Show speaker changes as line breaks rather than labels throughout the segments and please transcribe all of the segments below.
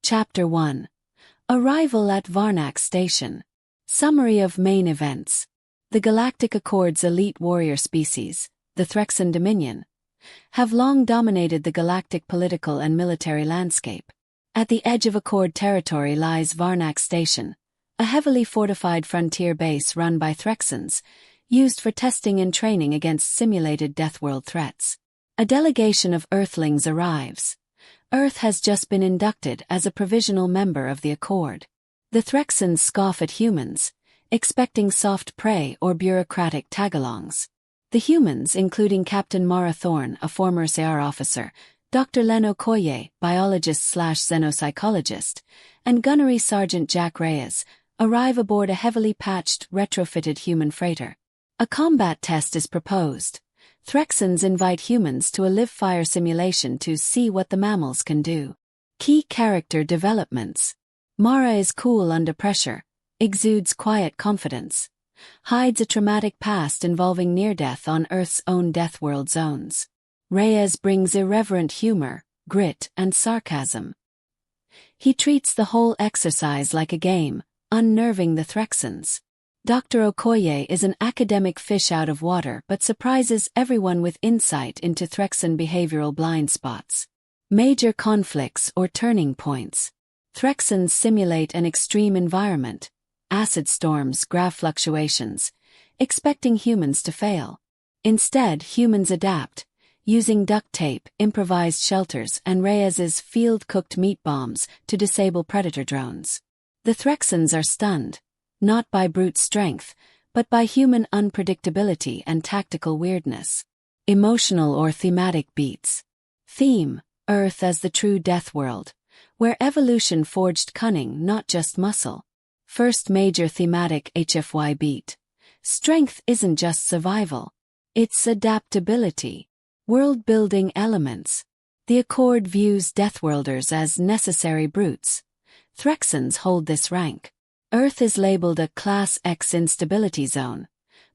Chapter 1. Arrival at Varnak Station. Summary of main events. The Galactic Accord's elite warrior species, the Threxan Dominion, have long dominated the galactic political and military landscape. At the edge of Accord territory lies Varnak Station, a heavily fortified frontier base run by Threxans, used for testing and training against simulated Deathworld threats. A delegation of Earthlings arrives. Earth has just been inducted as a provisional member of the Accord. The Threxans scoff at humans, expecting soft prey or bureaucratic tagalongs. The humans, including Captain Mara Thorne, a former CR officer, Dr. Len Okoye, biologist/xenopsychologist, and Gunnery Sergeant Jack Reyes, arrive aboard a heavily patched, retrofitted human freighter. A combat test is proposed. Threxans invite humans to a live-fire simulation to see what the mammals can do. Key character developments. Mara is cool under pressure, exudes quiet confidence, hides a traumatic past involving near-death on Earth's own Deathworld zones. Reyes brings irreverent humor, grit, and sarcasm. He treats the whole exercise like a game, unnerving the Threxans. Dr. Okoye is an academic fish out of water but surprises everyone with insight into Threxan behavioral blind spots. Major conflicts or turning points. Threxans simulate an extreme environment, acid storms, graph fluctuations, expecting humans to fail. Instead, humans adapt, using duct tape, improvised shelters, and Reyes's field-cooked meat bombs to disable predator drones. The Threxans are stunned, not by brute strength, but by human unpredictability and tactical weirdness. Emotional or thematic beats. Theme: Earth as the true Deathworld, where evolution forged cunning, not just muscle. First major thematic HFY beat. Strength isn't just survival. It's adaptability. World-building elements. The Accord views Deathworlders as necessary brutes. Threxans hold this rank. Earth is labeled a Class X instability zone,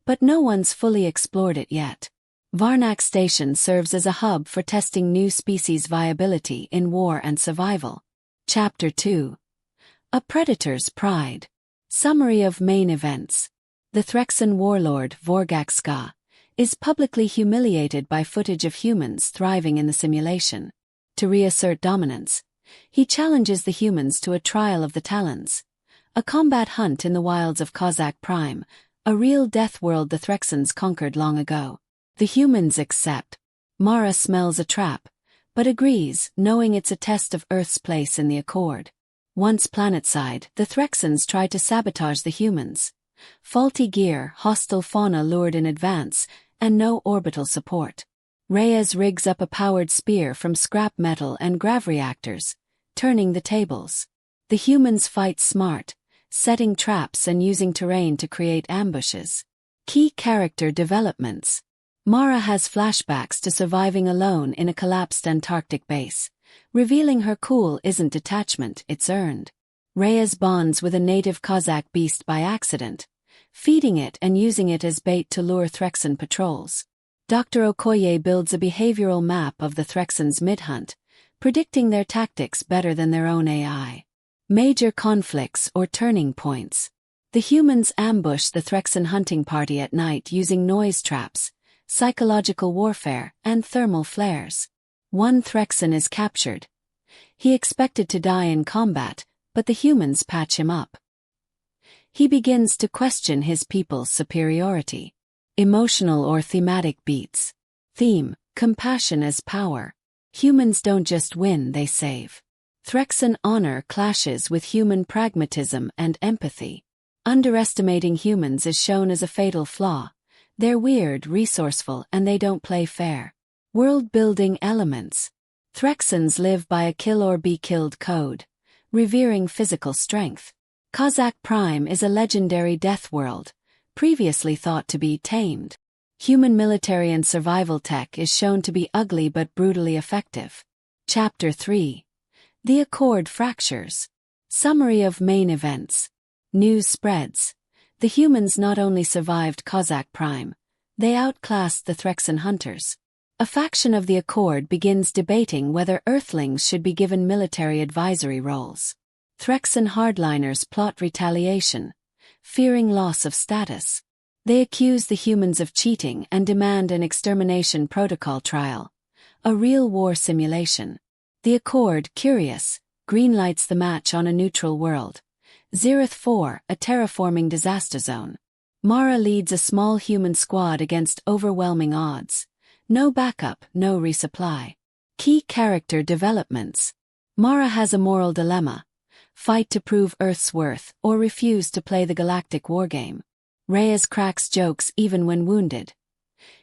but no one's fully explored it yet. Varnak Station serves as a hub for testing new species viability in war and survival. Chapter 2. A Predator's Pride. Summary of main events. The Threxan warlord Vorgak Ska is publicly humiliated by footage of humans thriving in the simulation. To reassert dominance, he challenges the humans to a trial of the talons, a combat hunt in the wilds of Kozak Prime, a real death world the Threxans conquered long ago. The humans accept. Mara smells a trap, but agrees, knowing it's a test of Earth's place in the Accord. Once planetside, the Threxans try to sabotage the humans. Faulty gear, hostile fauna lured in advance, and no orbital support. Reyes rigs up a powered spear from scrap metal and grav reactors, turning the tables. The humans fight smart, setting traps and using terrain to create ambushes. Key character developments. Mara has flashbacks to surviving alone in a collapsed Antarctic base, revealing her cool isn't detachment, it's earned. Reyes bonds with a native Kozak beast by accident, feeding it and using it as bait to lure Threxan patrols. Dr. Okoye builds a behavioral map of the Threxans mid-hunt, predicting their tactics better than their own AI. Major conflicts or turning points. The humans ambush the Threxan hunting party at night using noise traps, psychological warfare, and thermal flares. One Threxan is captured. He expected to die in combat, but the humans patch him up. He begins to question his people's superiority. Emotional or thematic beats. Theme: compassion as power. Humans don't just win, they save. Threxan honor clashes with human pragmatism and empathy. Underestimating humans is shown as a fatal flaw. They're weird, resourceful, and they don't play fair. World-building elements. Threxans live by a kill or be killed code, revering physical strength. Kozak Prime is a legendary death world, previously thought to be tamed. Human military and survival tech is shown to be ugly but brutally effective. Chapter 3. The Accord fractures. Summary of main events. News spreads. The humans not only survived Kozak Prime, they outclassed the Threxan hunters. A faction of the Accord begins debating whether Earthlings should be given military advisory roles. Threxan hardliners plot retaliation, fearing loss of status. They accuse the humans of cheating and demand an extermination protocol trial, a real war simulation. The Accord, curious, greenlights the match on a neutral world. Zereth 4, a terraforming disaster zone. Mara leads a small human squad against overwhelming odds. No backup, no resupply. Key character developments. Mara has a moral dilemma. Fight to prove Earth's worth or refuse to play the Galactic wargame. Reyes cracks jokes even when wounded.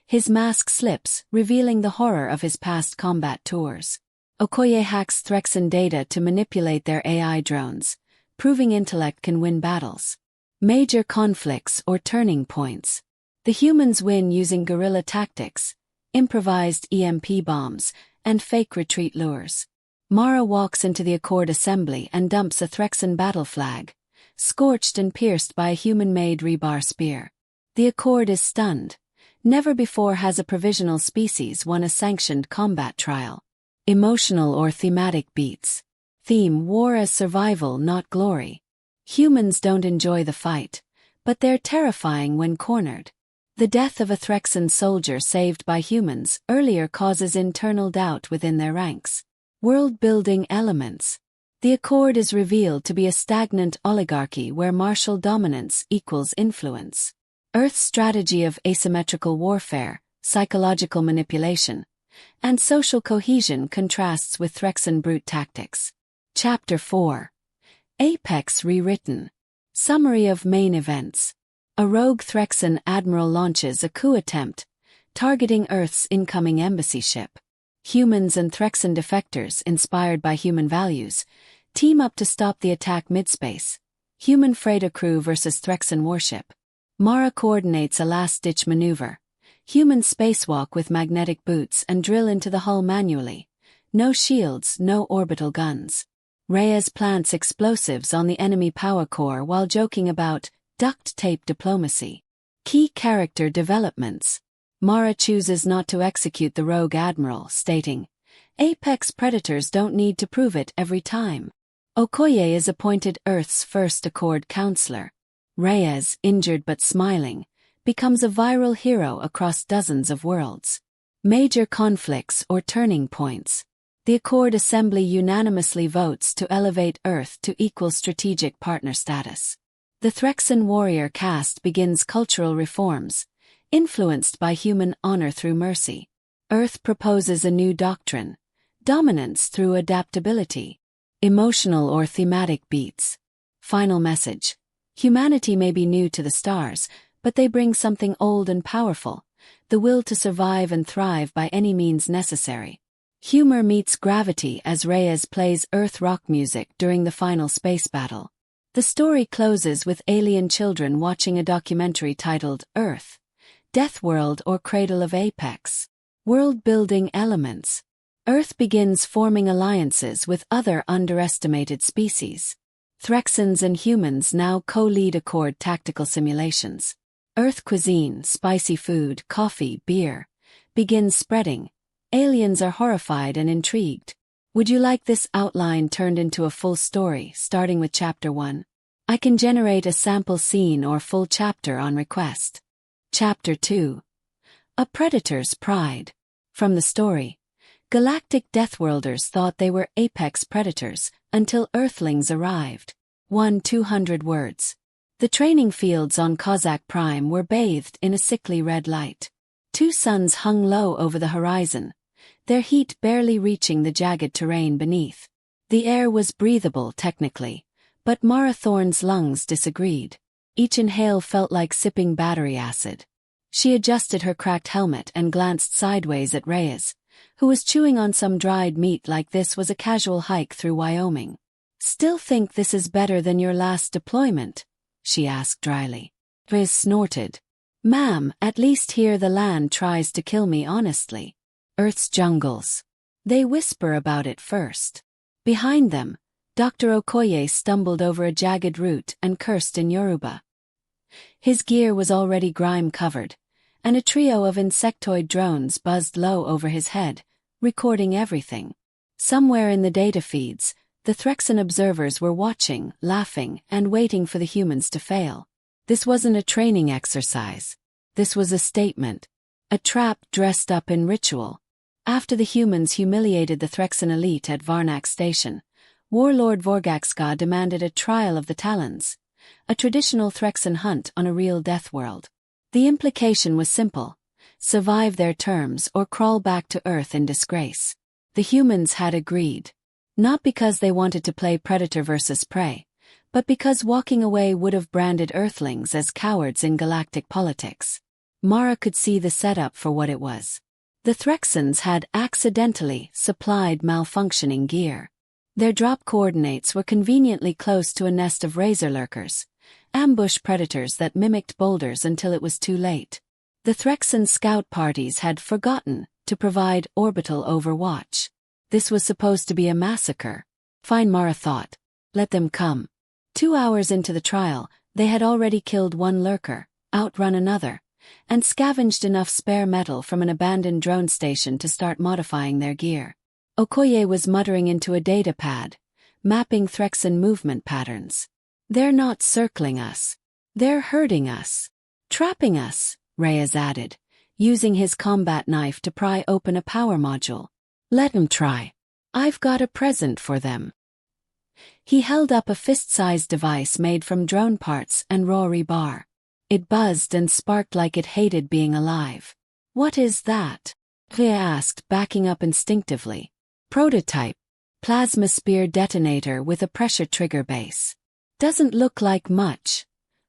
His mask slips, revealing the horror of his past combat tours. Okoye hacks Threxan data to manipulate their AI drones, proving intellect can win battles. Major conflicts or turning points. The humans win using guerrilla tactics, improvised EMP bombs, and fake retreat lures. Mara walks into the Accord assembly and dumps a Threxan battle flag, scorched and pierced by a human-made rebar spear. The Accord is stunned. Never before has a provisional species won a sanctioned combat trial. Emotional or thematic beats. Theme: war as survival, not glory. Humans don't enjoy the fight, but they're terrifying when cornered. The death of a Threxan soldier saved by humans earlier causes internal doubt within their ranks. World-building elements. The Accord is revealed to be a stagnant oligarchy where martial dominance equals influence. Earth's strategy of asymmetrical warfare, psychological manipulation, and social cohesion contrasts with Threxan brute tactics. Chapter 4. Apex rewritten. Summary of main events. A rogue Threxan admiral launches a coup attempt, targeting Earth's incoming embassy ship. Humans and Threxan defectors, inspired by human values, team up to stop the attack midspace. Human freighter crew versus Threxan warship. Mara coordinates a last-ditch maneuver. Humans spacewalk with magnetic boots and drill into the hull manually. No shields, no orbital guns. Reyes plants explosives on the enemy power core while joking about duct tape diplomacy. Key character developments. Mara chooses not to execute the rogue admiral, stating, "Apex predators don't need to prove it every time." Okoye is appointed Earth's first Accord counselor. Reyes, injured but smiling, becomes a viral hero across dozens of worlds. Major conflicts or turning points. The Accord Assembly unanimously votes to elevate Earth to equal strategic partner status. The Threxan warrior caste begins cultural reforms, influenced by human honor through mercy. Earth proposes a new doctrine: dominance through adaptability. Emotional or thematic beats. Final message. Humanity may be new to the stars, but they bring something old and powerful: the will to survive and thrive by any means necessary. Humor meets gravity as Reyes plays Earth rock music during the final space battle. The story closes with alien children watching a documentary titled Earth, Deathworld or Cradle of Apex. World-building elements. Earth begins forming alliances with other underestimated species. Threxans and humans now co-lead Accord tactical simulations. Earth cuisine, spicy food, coffee, beer, begins spreading. Aliens are horrified and intrigued. Would you like this outline turned into a full story, starting with Chapter 1? I can generate a sample scene or full chapter on request. Chapter 2. A Predator's Pride. From the story, Galactic Deathworlders thought they were apex predators until Earthlings arrived. 200 words. The training fields on Kozak Prime were bathed in a sickly red light. Two suns hung low over the horizon, their heat barely reaching the jagged terrain beneath. The air was breathable technically, but Mara Thorne's lungs disagreed. Each inhale felt like sipping battery acid. She adjusted her cracked helmet and glanced sideways at Reyes, who was chewing on some dried meat like this was a casual hike through Wyoming. "Still think this is better than your last deployment?" she asked dryly. Reyes snorted. "Ma'am, at least here the land tries to kill me honestly. Earth's jungles. They whisper about it first." Behind them, Dr. Okoye stumbled over a jagged root and cursed in Yoruba. His gear was already grime-covered, and a trio of insectoid drones buzzed low over his head, recording everything. Somewhere in the data feeds, the Threxan observers were watching, laughing, and waiting for the humans to fail. This wasn't a training exercise. This was a statement. A trap dressed up in ritual. After the humans humiliated the Threxan elite at Varnak Station, Warlord Vorgaxka demanded a trial of the Talons, a traditional Threxan hunt on a real death world. The implication was simple: survive their terms or crawl back to Earth in disgrace. The humans had agreed. Not because they wanted to play predator versus prey, but because walking away would have branded Earthlings as cowards in galactic politics. Mara could see the setup for what it was. The Threxans had accidentally supplied malfunctioning gear. Their drop coordinates were conveniently close to a nest of razor lurkers, ambush predators that mimicked boulders until it was too late. The Threxan scout parties had forgotten to provide orbital overwatch. This was supposed to be a massacre. Fine, Mara thought. Let them come. 2 hours into the trial, they had already killed one lurker, outrun another, and scavenged enough spare metal from an abandoned drone station to start modifying their gear. Okoye was muttering into a data pad, mapping Threxan movement patterns. They're not circling us. They're hurting us. Trapping us, Reyes added, using his combat knife to pry open a power module. Let 'em try. I've got a present for them. He held up a fist-sized device made from drone parts and raw rebar. It buzzed and sparked like it hated being alive. What is that? Rhea asked, backing up instinctively. Prototype. Plasma spear detonator with a pressure trigger base. Doesn't look like much.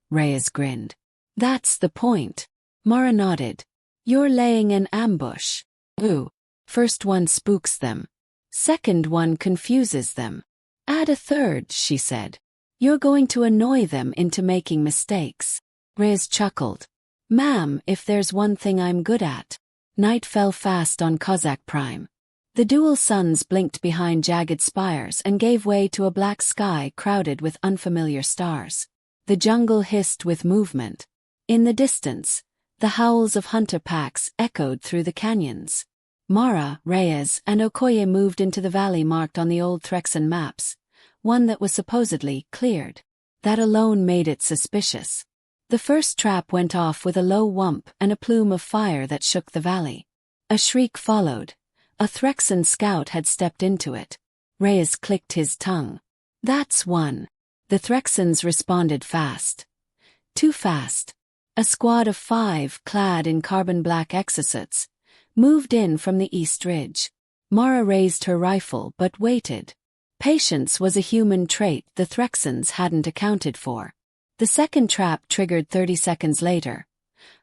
Reyes grinned. That's the point. Mara nodded. You're laying an ambush. Ooh. First one spooks them. Second one confuses them. Add a third, she said. You're going to annoy them into making mistakes. Reyes chuckled. Ma'am, if there's one thing I'm good at. Night fell fast on Kozak Prime. The dual suns blinked behind jagged spires and gave way to a black sky crowded with unfamiliar stars. The jungle hissed with movement. In the distance, the howls of hunter packs echoed through the canyons. Mara, Reyes, and Okoye moved into the valley marked on the old Threxan maps, one that was supposedly cleared. That alone made it suspicious. The first trap went off with a low whump and a plume of fire that shook the valley. A shriek followed. A Threxan scout had stepped into it. Reyes clicked his tongue. That's one. The Threxans responded fast. Too fast. A squad of 5, clad in carbon black exosuits, moved in from the east ridge. Mara raised her rifle but waited. Patience was a human trait the Threxans hadn't accounted for. The second trap triggered 30 seconds later,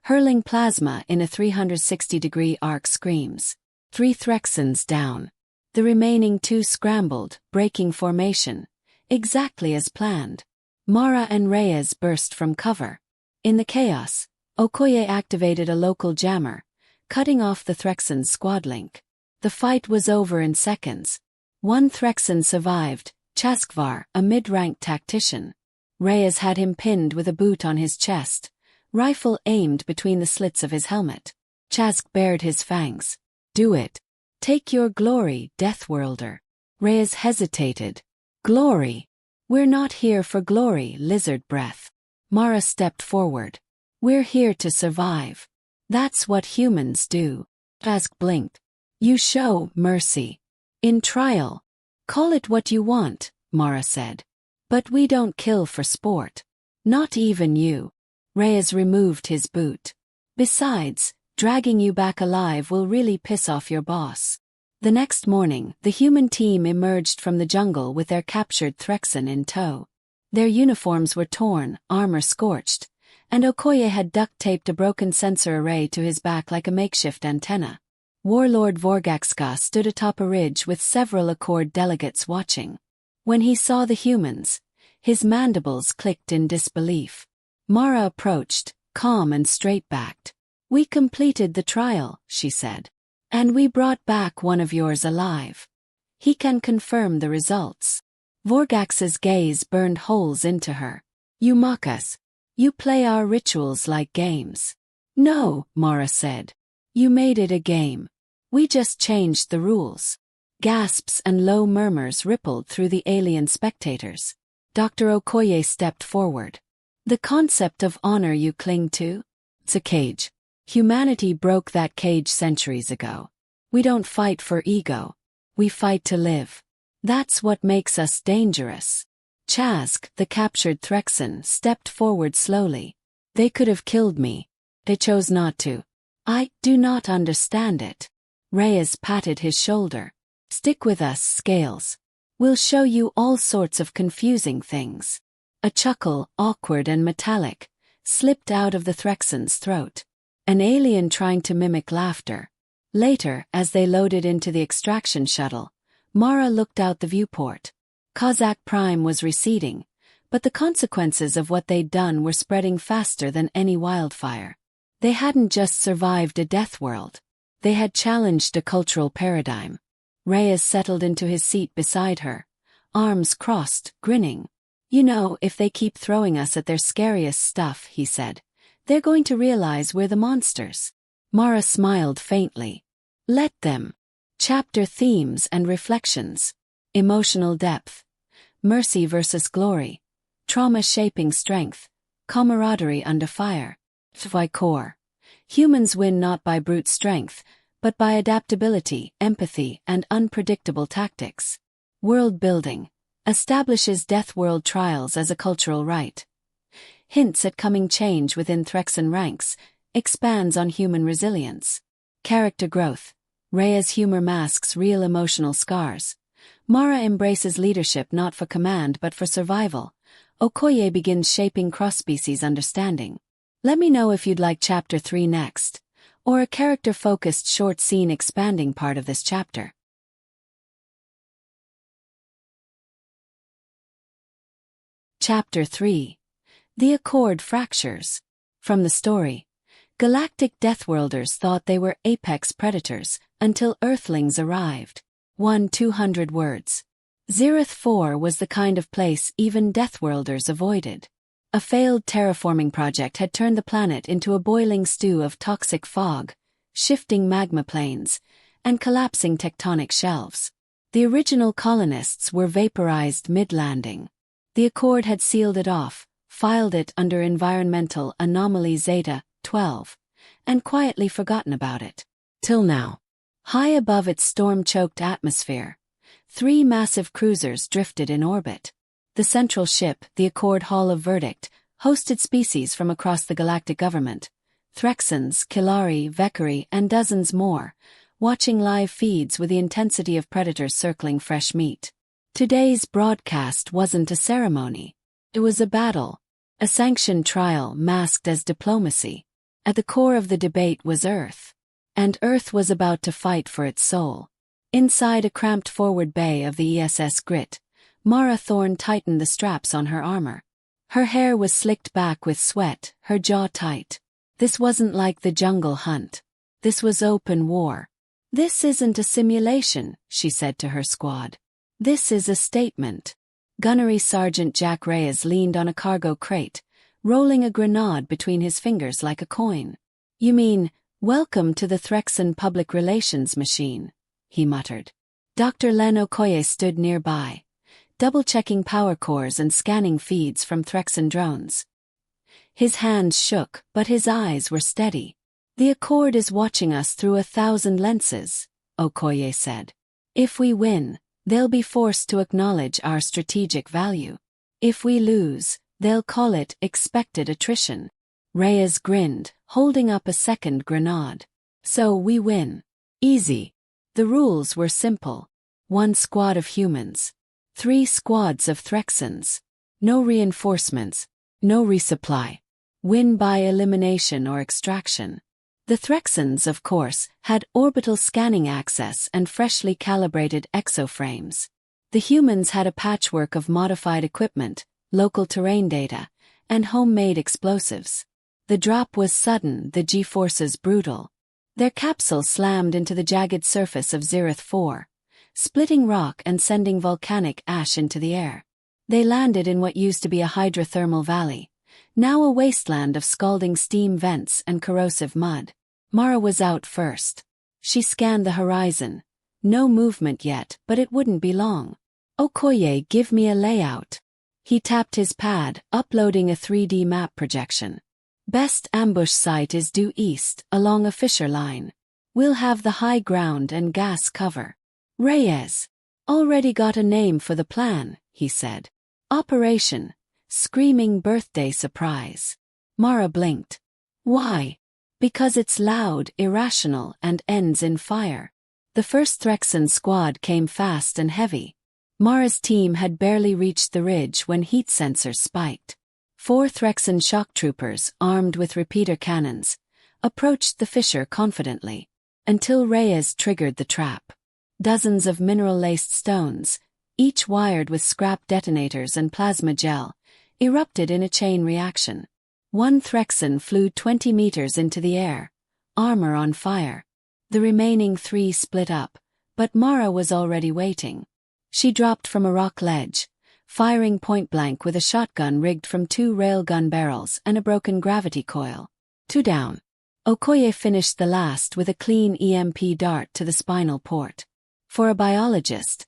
hurling plasma in a 360-degree arc. Screams. 3 Threxans down. The remaining 2 scrambled, breaking formation, exactly as planned. Mara and Reyes burst from cover. In the chaos, Okoye activated a local jammer, cutting off the Threxan's squad link. The fight was over in seconds. 1 Threxan survived, Chaskvar, a mid-ranked tactician. Reyes had him pinned with a boot on his chest, rifle aimed between the slits of his helmet. Chask bared his fangs. Do it. Take your glory, Deathworlder. Reyes hesitated. Glory? We're not here for glory, lizard breath. Mara stepped forward. We're here to survive. That's what humans do. Chask blinked. You show mercy. In trial. Call it what you want, Mara said. But we don't kill for sport. Not even you. Reyes removed his boot. Besides, dragging you back alive will really piss off your boss. The next morning, the human team emerged from the jungle with their captured Threxan in tow. Their uniforms were torn, armor scorched, and Okoye had duct-taped a broken sensor array to his back like a makeshift antenna. Warlord Vorgaxka stood atop a ridge with several Accord delegates watching. When he saw the humans, his mandibles clicked in disbelief. Mara approached, calm and straight-backed. We completed the trial, she said. And we brought back one of yours alive. He can confirm the results. Vorgax's gaze burned holes into her. You mock us. You play our rituals like games. No, Mara said. You made it a game. We just changed the rules. Gasps and low murmurs rippled through the alien spectators. Dr. Okoye stepped forward. The concept of honor you cling to? It's a cage. Humanity broke that cage centuries ago. We don't fight for ego. We fight to live. That's what makes us dangerous. Chask, the captured Threxan, stepped forward slowly. They could have killed me. They chose not to. I do not understand it. Reyes patted his shoulder. Stick with us, Scales. We'll show you all sorts of confusing things. A chuckle, awkward and metallic, slipped out of the Threxan's throat. An alien trying to mimic laughter. Later, as they loaded into the extraction shuttle, Mara looked out the viewport. Kozak Prime was receding, but the consequences of what they'd done were spreading faster than any wildfire. They hadn't just survived a death world. They had challenged a cultural paradigm. Reyes settled into his seat beside her, arms crossed, grinning. You know, if they keep throwing us at their scariest stuff, he said, they're going to realize we're the monsters. Mara smiled faintly. Let them. Chapter themes and reflections. Emotional depth. Mercy versus glory. Trauma shaping strength. Camaraderie under fire. HFY core. Humans win not by brute strength, but by adaptability, empathy, and unpredictable tactics. World building. Establishes death world trials as a cultural right. Hints at coming change within Threxan ranks, expands on human resilience. Character growth. Rhea's humor masks real emotional scars. Mara embraces leadership not for command but for survival. Okoye begins shaping cross-species understanding. Let me know if you'd like Chapter 3 next, or a character-focused short scene expanding part of this chapter. Chapter 3. The Accord Fractures. From the story, Galactic Deathworlders thought they were apex predators until Earthlings arrived. 200 words. Zereth 4 was the kind of place even Deathworlders avoided. A failed terraforming project had turned the planet into a boiling stew of toxic fog, shifting magma plains, and collapsing tectonic shelves. The original colonists were vaporized mid-landing. The Accord had sealed it off, filed it under Environmental Anomaly Zeta 12, and quietly forgotten about it. Till now. High above its storm-choked atmosphere, 3 massive cruisers drifted in orbit. The central ship, the Accord Hall of Verdict, hosted species from across the galactic government, Threxans, Kilari, Vekari, and dozens more, watching live feeds with the intensity of predators circling fresh meat. Today's broadcast wasn't a ceremony. It was a battle. A sanctioned trial masked as diplomacy. At the core of the debate was Earth. And Earth was about to fight for its soul. Inside a cramped forward bay of the ESS Grit, Mara Thorne tightened the straps on her armor. Her hair was slicked back with sweat, her jaw tight. This wasn't like the jungle hunt. This was open war. This isn't a simulation, she said to her squad. This is a statement. Gunnery Sergeant Jack Reyes leaned on a cargo crate, rolling a grenade between his fingers like a coin. You mean, welcome to the Threxan public relations machine, he muttered. Dr. Len Okoye stood nearby, double-checking power cores and scanning feeds from Threxan drones. His hands shook, but his eyes were steady. The Accord is watching us through 1,000 lenses, Okoye said. If we win, they'll be forced to acknowledge our strategic value. If we lose, they'll call it expected attrition. Reyes grinned, holding up a second grenade. So we win. Easy. The rules were simple. 1 squad of humans. 3 squads of Threxans. No reinforcements. No resupply. Win by elimination or extraction. The Threxans, of course, had orbital scanning access and freshly calibrated exoframes. The humans had a patchwork of modified equipment, local terrain data, and homemade explosives. The drop was sudden, the G-forces brutal. Their capsule slammed into the jagged surface of Zereth 4, splitting rock and sending volcanic ash into the air. They landed in what used to be a hydrothermal valley, now a wasteland of scalding steam vents and corrosive mud. Mara was out first. She scanned the horizon. No movement yet, but it wouldn't be long. Okoye, give me a layout. He tapped his pad, uploading a 3D map projection. Best ambush site is due east, along a fissure line. We'll have the high ground and gas cover. Reyes. Already got a name for the plan, he said. Operation Screaming Birthday Surprise. Mara blinked. Why? Because it's loud, irrational, and ends in fire. The first Threxan squad came fast and heavy. Mara's team had barely reached the ridge when heat sensors spiked. 4 Threxan shock troopers, armed with repeater cannons, approached the fissure confidently, until Reyes triggered the trap. Dozens of mineral-laced stones, each wired with scrap detonators and plasma gel, erupted in a chain reaction. 1 Threxan flew 20 meters into the air, armor on fire. The remaining 3 split up, but Mara was already waiting. She dropped from a rock ledge, firing point-blank with a shotgun rigged from 2 railgun barrels and a broken gravity coil. 2 down. Okoye finished the last with a clean EMP dart to the spinal port. For a biologist,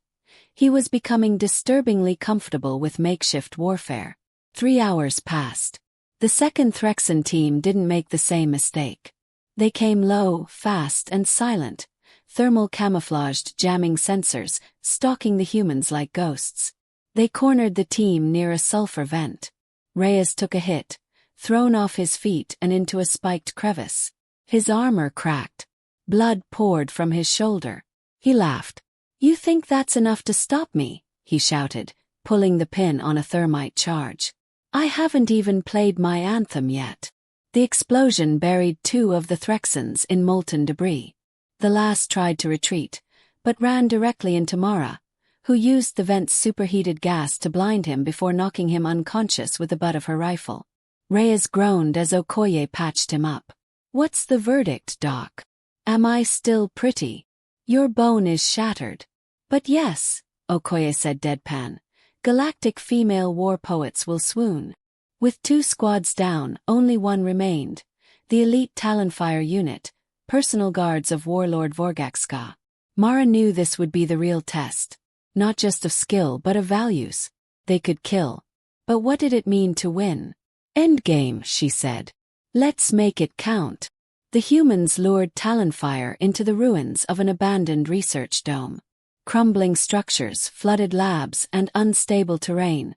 he was becoming disturbingly comfortable with makeshift warfare. 3 hours passed. The second Threxan team didn't make the same mistake. They came low, fast, and silent, thermal camouflaged jamming sensors, stalking the humans like ghosts. They cornered the team near a sulfur vent. Reyes took a hit, thrown off his feet and into a spiked crevice. His armor cracked. Blood poured from his shoulder. He laughed. You think that's enough to stop me? He shouted, pulling the pin on a thermite charge. I haven't even played my anthem yet. The explosion buried 2 of the Threxans in molten debris. The last tried to retreat, but ran directly into Mara, who used the vent's superheated gas to blind him before knocking him unconscious with the butt of her rifle. Reyes groaned as Okoye patched him up. What's the verdict, Doc? Am I still pretty? Your bone is shattered. But yes, Okoye said deadpan. Galactic female war poets will swoon. With 2 squads down, only 1 remained. The elite Talonfire unit, personal guards of Warlord Vorgaxka. Mara knew this would be the real test. Not just of skill but of values. They could kill. But what did it mean to win? Endgame, she said. Let's make it count. The humans lured Talonfire into the ruins of an abandoned research dome. Crumbling structures, flooded labs, and unstable terrain.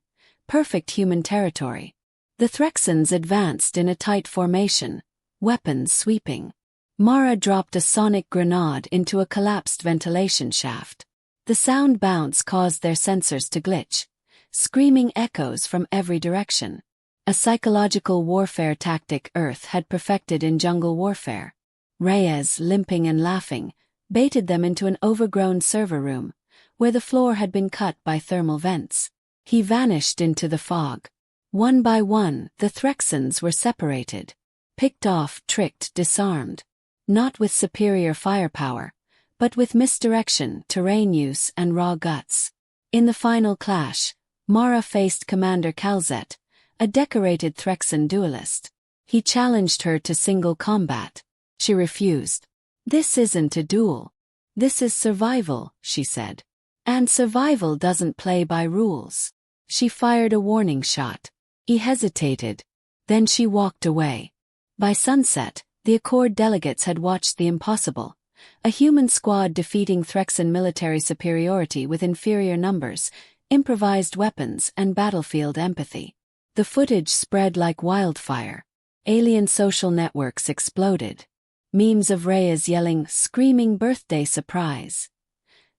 Perfect human territory. The Threxans advanced in a tight formation, weapons sweeping. Mara dropped a sonic grenade into a collapsed ventilation shaft. The sound bounce caused their sensors to glitch, screaming echoes from every direction. A psychological warfare tactic Earth had perfected in jungle warfare. Reyes, limping and laughing, baited them into an overgrown server room, where the floor had been cut by thermal vents. He vanished into the fog. One by one, the Threxans were separated. Picked off, tricked, disarmed. Not with superior firepower, but with misdirection, terrain use, and raw guts. In the final clash, Mara faced Commander Calzet, a decorated Threxan duelist. He challenged her to single combat. She refused. This isn't a duel. This is survival, she said. And survival doesn't play by rules. She fired a warning shot. He hesitated. Then she walked away. By sunset, the Accord delegates had watched the impossible. A human squad defeating Threxan military superiority with inferior numbers, improvised weapons, and battlefield empathy. The footage spread like wildfire. Alien social networks exploded. Memes of Reyes yelling, "Screaming birthday surprise!"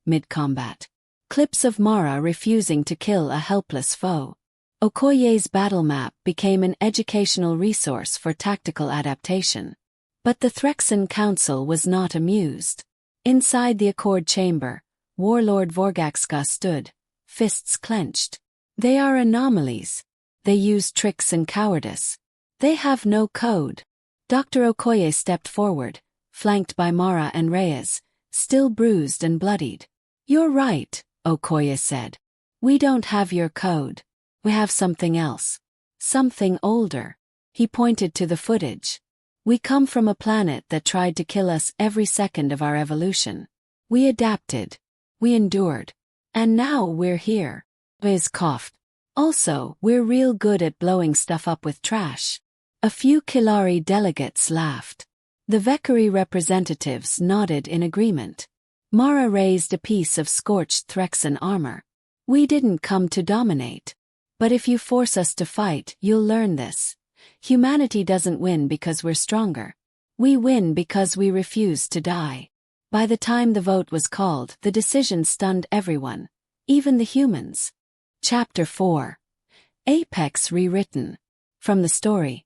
mid-combat. Clips of Mara refusing to kill a helpless foe. Okoye's battle map became an educational resource for tactical adaptation. But the Threxan Council was not amused. Inside the Accord chamber, Warlord Vorgaxka stood, fists clenched. They are anomalies. They use tricks and cowardice. They have no code. Dr. Okoye stepped forward, flanked by Mara and Reyes, still bruised and bloodied. You're right, Okoye said. We don't have your code. We have something else. Something older. He pointed to the footage. We come from a planet that tried to kill us every second of our evolution. We adapted. We endured. And now we're here. Biz coughed. Also, we're real good at blowing stuff up with trash. A few Kilari delegates laughed. The Vekari representatives nodded in agreement. Mara raised a piece of scorched Threxan armor. We didn't come to dominate. But if you force us to fight, you'll learn this. Humanity doesn't win because we're stronger. We win because we refuse to die. By the time the vote was called, the decision stunned everyone, even the humans. Chapter 4. Apex Rewritten. From the story.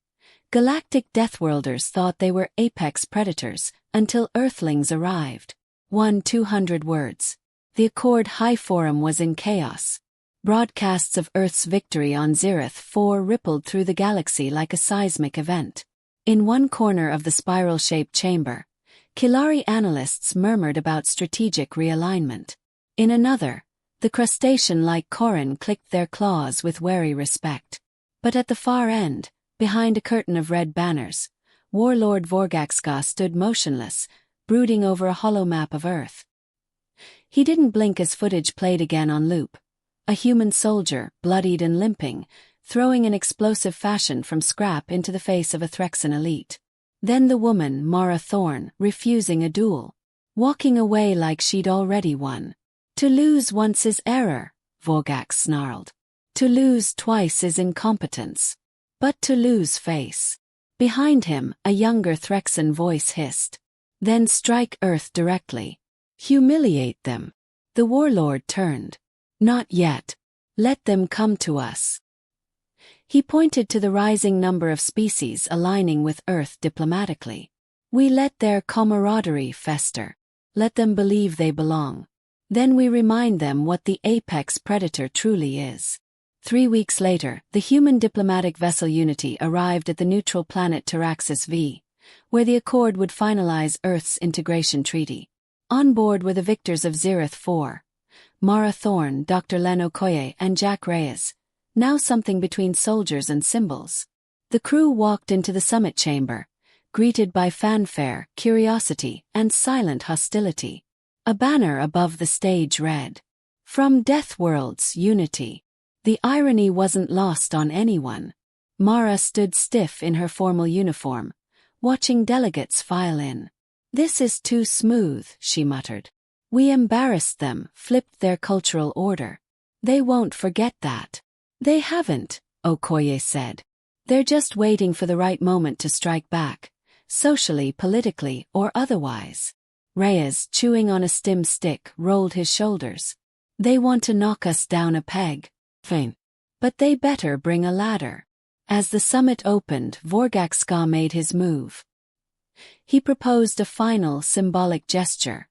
Galactic Deathworlders thought they were apex predators, until Earthlings arrived. 200 words. The Accord High Forum was in chaos. Broadcasts of Earth's victory on Zereth 4 rippled through the galaxy like a seismic event. In one corner of the spiral-shaped chamber, Kilari analysts murmured about strategic realignment. In another, the crustacean-like Korin clicked their claws with wary respect. But at the far end, behind a curtain of red banners, Warlord Vorgaxka stood motionless, brooding over a hollow map of Earth. He didn't blink as footage played again on loop. A human soldier, bloodied and limping, throwing an explosive fashion from scrap into the face of a Threxan elite. Then the woman, Mara Thorne, refusing a duel. Walking away like she'd already won. To lose once is error, Vorgax snarled. To lose twice is incompetence. But to lose face. Behind him, a younger Threxan voice hissed. Then strike Earth directly. Humiliate them. The warlord turned. Not yet. Let them come to us. He pointed to the rising number of species aligning with Earth diplomatically. We let their camaraderie fester. Let them believe they belong. Then we remind them what the apex predator truly is. 3 weeks later, the human diplomatic vessel Unity arrived at the neutral planet Taraxis V, where the Accord would finalize Earth's integration treaty. On board were the victors of Zereth 4, Mara Thorne, Dr. Len Okoye, and Jack Reyes, now something between soldiers and symbols. The crew walked into the summit chamber, greeted by fanfare, curiosity, and silent hostility. A banner above the stage read, "From Deathworlds, Unity." The irony wasn't lost on anyone. Mara stood stiff in her formal uniform, watching delegates file in. "This is too smooth," she muttered. "We embarrassed them, flipped their cultural order. They won't forget that." "They haven't," Okoye said. "They're just waiting for the right moment to strike back, socially, politically, or otherwise." Reyes, chewing on a stim stick, rolled his shoulders. "They want to knock us down a peg. Fine. But they better bring a ladder." As the summit opened, Vorgaxka made his move. He proposed a final, symbolic gesture.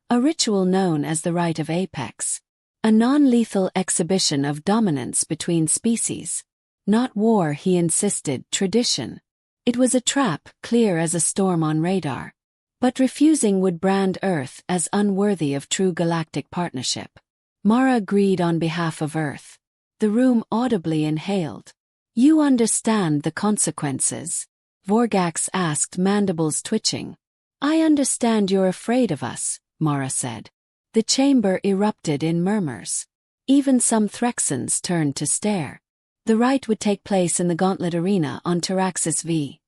A ritual known as the Rite of Apex. A non-lethal exhibition of dominance between species. Not war, he insisted, tradition. It was a trap, clear as a storm on radar. But refusing would brand Earth as unworthy of true galactic partnership. Mara agreed on behalf of Earth. The room audibly inhaled. "You understand the consequences?" Vorgax asked, mandibles twitching. "I understand you're afraid of us," Mara said. The chamber erupted in murmurs. Even some Threxans turned to stare. The rite would take place in the Gauntlet Arena on Taraxis V.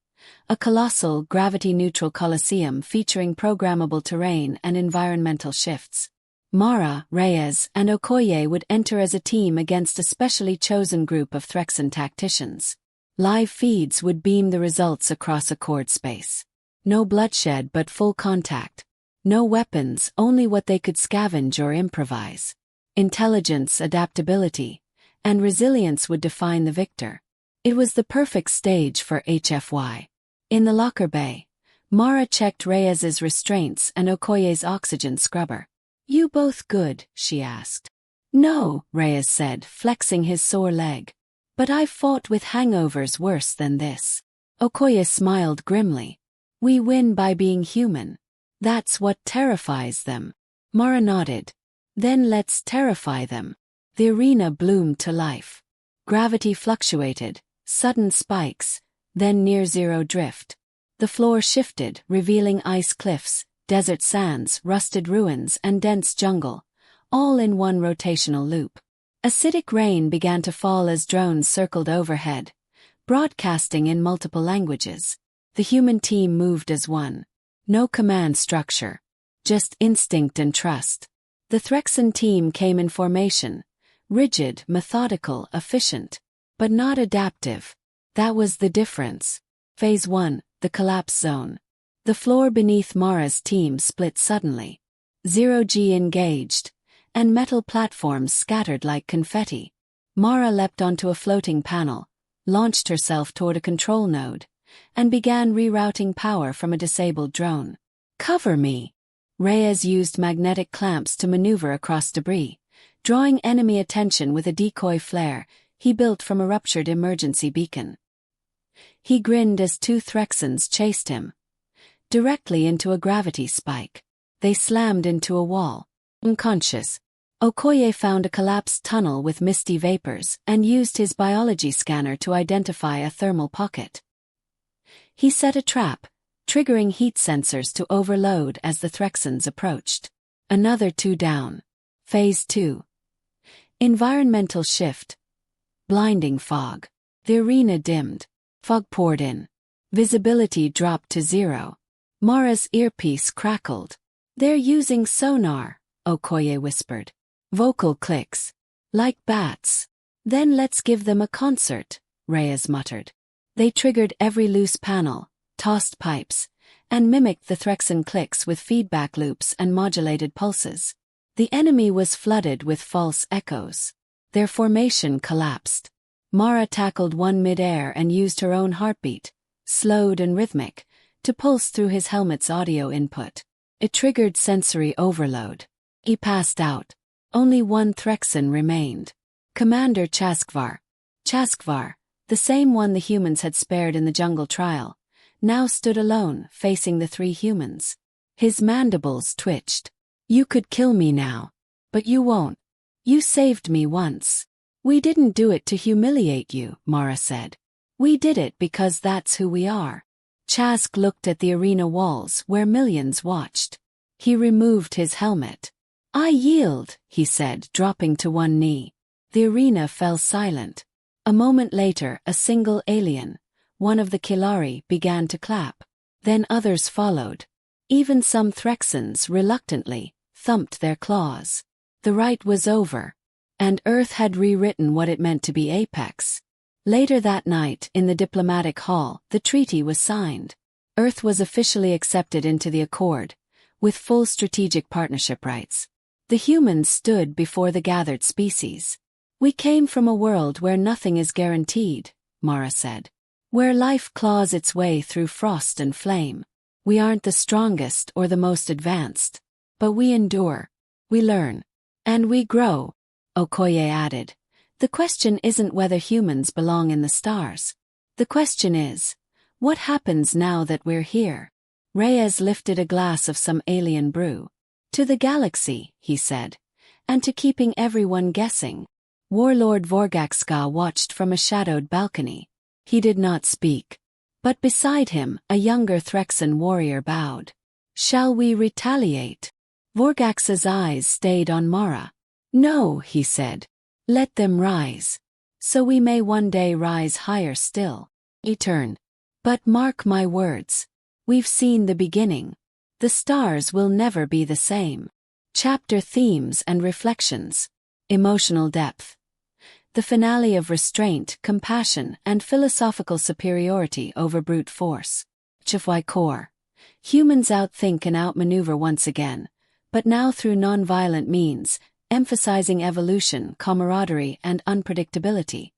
A colossal, gravity-neutral coliseum featuring programmable terrain and environmental shifts. Mara, Reyes, and Okoye would enter as a team against a specially chosen group of Threxan tacticians. Live feeds would beam the results across Accord space. No bloodshed but full contact. No weapons, only what they could scavenge or improvise. Intelligence, adaptability, and resilience would define the victor. It was the perfect stage for HFY. In the locker bay, Mara checked Reyes's restraints and Okoye's oxygen scrubber. "You both good?" she asked. "No," Reyes said, flexing his sore leg. "But I've fought with hangovers worse than this." Okoye smiled grimly. "We win by being human. That's what terrifies them." Mara nodded. "Then let's terrify them." The arena bloomed to life. Gravity fluctuated, sudden spikes, then near-zero drift. The floor shifted, revealing ice cliffs, desert sands, rusted ruins, and dense jungle, all in one rotational loop. Acidic rain began to fall as drones circled overhead, broadcasting in multiple languages. The human team moved as one. No command structure, just instinct and trust. The Threxan team came in formation, rigid, methodical, efficient, but not adaptive. That was the difference. Phase 1, the collapse zone. The floor beneath Mara's team split suddenly. Zero-G engaged, and metal platforms scattered like confetti. Mara leapt onto a floating panel, launched herself toward a control node, and began rerouting power from a disabled drone. "Cover me!" Reyes used magnetic clamps to maneuver across debris, drawing enemy attention with a decoy flare he built from a ruptured emergency beacon. He grinned as two Threxans chased him directly into a gravity spike. They slammed into a wall. Unconscious, Okoye found a collapsed tunnel with misty vapors and used his biology scanner to identify a thermal pocket. He set a trap, triggering heat sensors to overload as the Threxans approached. Another 2 down. Phase 2. Environmental shift. Blinding fog. The arena dimmed. Fog poured in. Visibility dropped to 0. Mara's earpiece crackled. "They're using sonar," Okoye whispered. "Vocal clicks. Like bats." "Then let's give them a concert," Reyes muttered. They triggered every loose panel, tossed pipes, and mimicked the Threxan clicks with feedback loops and modulated pulses. The enemy was flooded with false echoes. Their formation collapsed. Mara tackled one mid-air and used her own heartbeat, slowed and rhythmic, to pulse through his helmet's audio input. It triggered sensory overload. He passed out. Only one Threxan remained. Commander Chaskvar. Chaskvar, the same one the humans had spared in the jungle trial, now stood alone, facing the 3 humans. His mandibles twitched. "You could kill me now. But you won't. You saved me once. We didn't do it to humiliate you," Mara said. "We did it because that's who we are." Chask looked at the arena walls where millions watched. He removed his helmet. "I yield," he said, dropping to one knee. The arena fell silent. A moment later, a single alien, one of the Kilari, began to clap. Then others followed. Even some Threxans, reluctantly, thumped their claws. The rite was over, and Earth had rewritten what it meant to be Apex. Later that night, in the diplomatic hall, the treaty was signed. Earth was officially accepted into the Accord, with full strategic partnership rights. The humans stood before the gathered species. "We came from a world where nothing is guaranteed," Mara said. "Where life claws its way through frost and flame. We aren't the strongest or the most advanced. But we endure. We learn. And we grow," Okoye added. "The question isn't whether humans belong in the stars. The question is, what happens now that we're here?" Reyes lifted a glass of some alien brew. "To the galaxy," he said, "and to keeping everyone guessing." Warlord Vorgaxka watched from a shadowed balcony. He did not speak. But beside him, a younger Threxan warrior bowed. "Shall we retaliate?" Vorgax's eyes stayed on Mara. "No," he said. "Let them rise. So we may one day rise higher still." He turned. "But mark my words. We've seen the beginning. The stars will never be the same." Chapter Themes and Reflections. Emotional Depth. The finale of restraint, compassion, and philosophical superiority over brute force. HFY Core. Humans outthink and outmaneuver once again, but now through non-violent means, emphasizing evolution, camaraderie, and unpredictability.